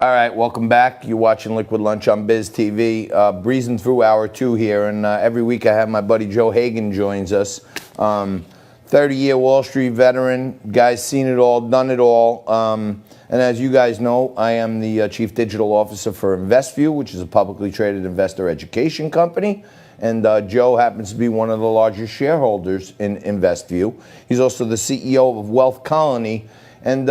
All right, welcome back. You're watching Liquid Lunch on Biz TV. Breezing through hour two here, and every week I have my buddy Joe Hagan joins us. 30-year Wall Street veteran, guy's seen it all, done it all. And as you guys know, I am the Chief Digital Officer for InvestView, which is a publicly traded investor education company. And Joe happens to be one of the largest shareholders in InvestView. He's also the CEO of Wealth Colony. And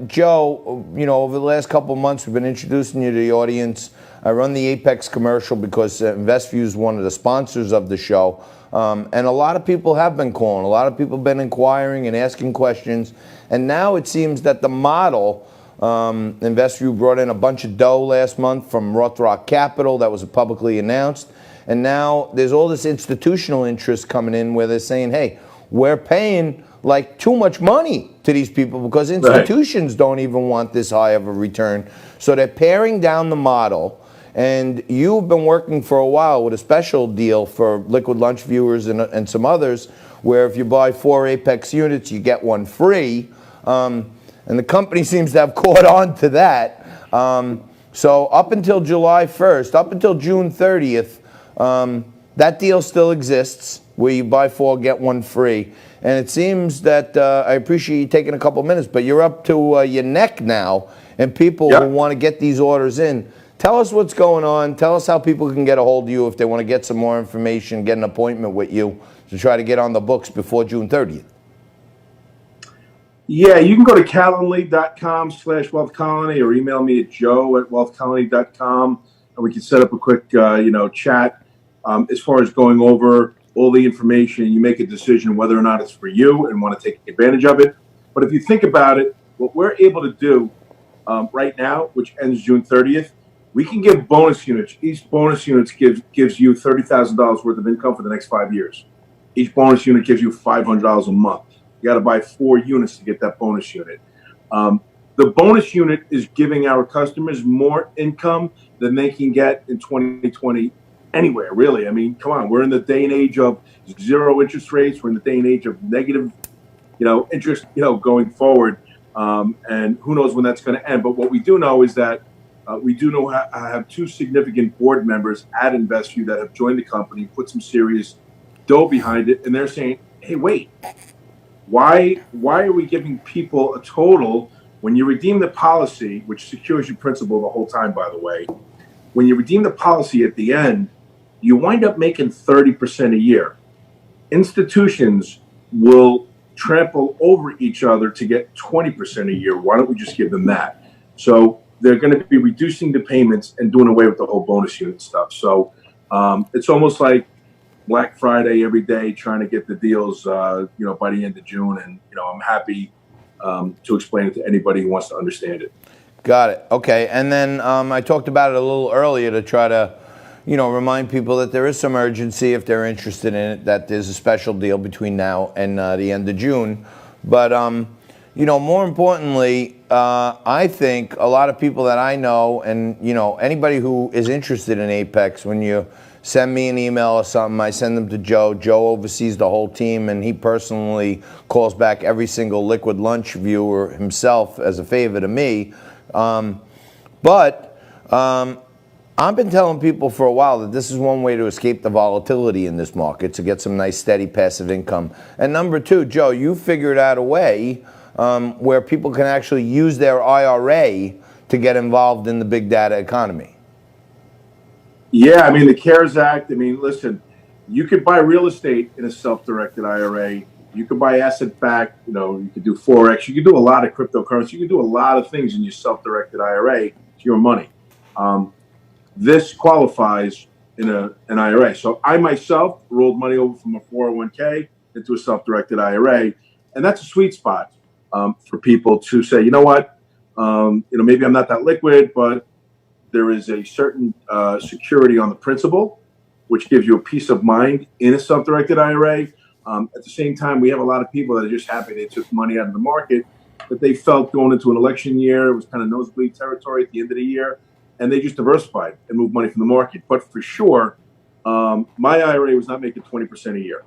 Joe, you know, over the last couple of months, we've been introducing you to the audience. I run the Apex commercial because InvestView is one of the sponsors of the show. And a lot of people have been calling. A lot of people have been inquiring and asking questions. And now it seems that the model, InvestView brought in a bunch of dough last month from Roth Rock Capital that was publicly announced. And now there's all this institutional interest coming in where they're saying, hey, we're paying like too much money to these people because institutions don't even want this high of a return. So they're paring down the model. And you've been working for a while with a special deal for Liquid Lunch viewers and some others where if you buy 4 Apex units, you get one free. And the company seems to have caught on to that. So up until July 1st, up until June 30th, that deal still exists where you buy 4, get one free. And it seems that I appreciate you taking a couple minutes, but you're up to your neck now, and people who want to get these orders in. Tell us what's going on. Tell us how people can get a hold of you if they want to get some more information, get an appointment with you to try to get on the books before June 30th. Yeah, you can go to calendly.com/wealthcolony or email me at joe@wealthcolony.com, and we can set up a quick, chat. As far as going over all the information, you make a decision whether or not it's for you and want to take advantage of it. But if you think about it, what we're able to do right now, which ends June 30th, we can give bonus units. Each bonus unit gives you $30,000 worth of income for the next 5 years. Each bonus unit gives you $500 a month. You got to buy 4 units to get that bonus unit. The bonus unit is giving our customers more income than they can get in 2020 anywhere, really. I mean, come on, we're in the day and age of 0 interest rates. We're in the day and age of negative, interest, going forward. And who knows when that's going to end. But what we do know is that we do know I have 2 significant board members at InvestView that have joined the company, put some serious dough behind it. And they're saying, hey, wait, why are we giving people a total when you redeem the policy, which secures your principal the whole time, by the way, when you redeem the policy at the end, you wind up making 30% a year. Institutions will trample over each other to get 20% a year. Why don't we just give them that? So they're going to be reducing the payments and doing away with the whole bonus unit stuff. So it's almost like Black Friday every day, trying to get the deals, by the end of June. And, I'm happy to explain it to anybody who wants to understand it. Got it. Okay. And then I talked about it a little earlier to try to, remind people that there is some urgency if they're interested in it, that there's a special deal between now and the end of June. But, more importantly, I think a lot of people that I know and, anybody who is interested in Apex, when you send me an email or something, I send them to Joe. Joe oversees the whole team, and he personally calls back every single Liquid Lunch viewer himself as a favor to me. I've been telling people for a while that this is one way to escape the volatility in this market, to get some nice, steady, passive income. And number 2, Joe, you figured out a way where people can actually use their IRA to get involved in the big data economy. Yeah, I mean, the CARES Act, listen, you could buy real estate in a self-directed IRA. You could buy asset-backed, you could do Forex. You could do a lot of cryptocurrency. You could do a lot of things in your self-directed IRA. It's your money. This qualifies in an IRA. So I myself rolled money over from a 401k into a self-directed IRA. And that's a sweet spot for people to say, you know what, maybe I'm not that liquid, but there is a certain security on the principal, which gives you a peace of mind in a self-directed IRA. At the same time, we have a lot of people that are just happy they took money out of the market that they felt going into an election year. It was kind of nosebleed territory at the end of the year, and they just diversified and moved money from the market. But for sure, my IRA was not making 20% a year.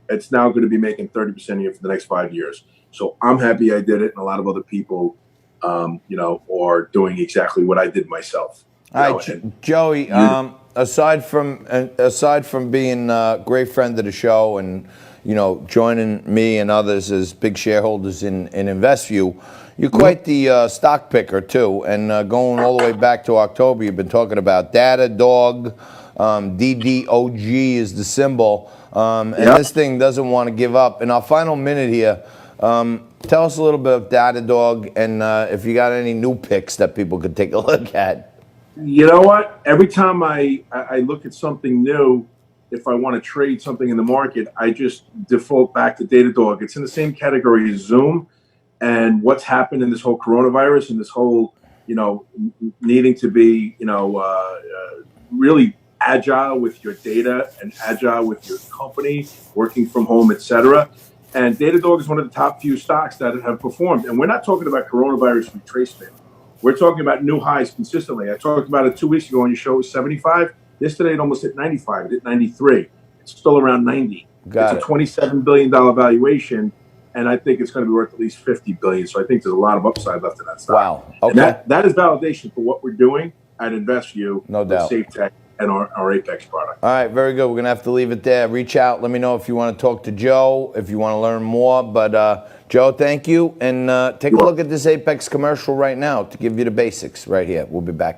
It's now going to be making 30% a year for the next 5 years. So I'm happy I did it, and a lot of other people or doing exactly what I did myself. All right, Joey. Aside from being a great friend of the show and joining me and others as big shareholders in InvestView, you're quite the stock picker too. And going all the way back to October, you've been talking about Datadog. DDOG is the symbol, and this thing doesn't want to give up. In our final minute here, tell us a little bit of Datadog and if you got any new picks that people could take a look at. You know what? Every time I look at something new, if I want to trade something in the market, I just default back to Datadog. It's in the same category as Zoom, and what's happened in this whole coronavirus and this whole, needing to be, really agile with your data and agile with your company, working from home, etc. And Datadog is one of the top few stocks that have performed. And we're not talking about coronavirus retracement. We're talking about new highs consistently. I talked about it 2 weeks ago on your show. It was 75. Yesterday, it almost hit 95. It hit 93. It's still around 90. It's a $27 billion valuation, and I think it's going to be worth at least $50 billion. So I think there's a lot of upside left in that stock. Wow. Okay. And that is validation for what we're doing at InvestView, no doubt, Safe Tech, and our Apex product. All right, very good. We're going to have to leave it there. Reach out. Let me know if you want to talk to Joe, if you want to learn more. But Joe, thank you. And take a look at this Apex commercial right now to give you the basics right here. We'll be back in.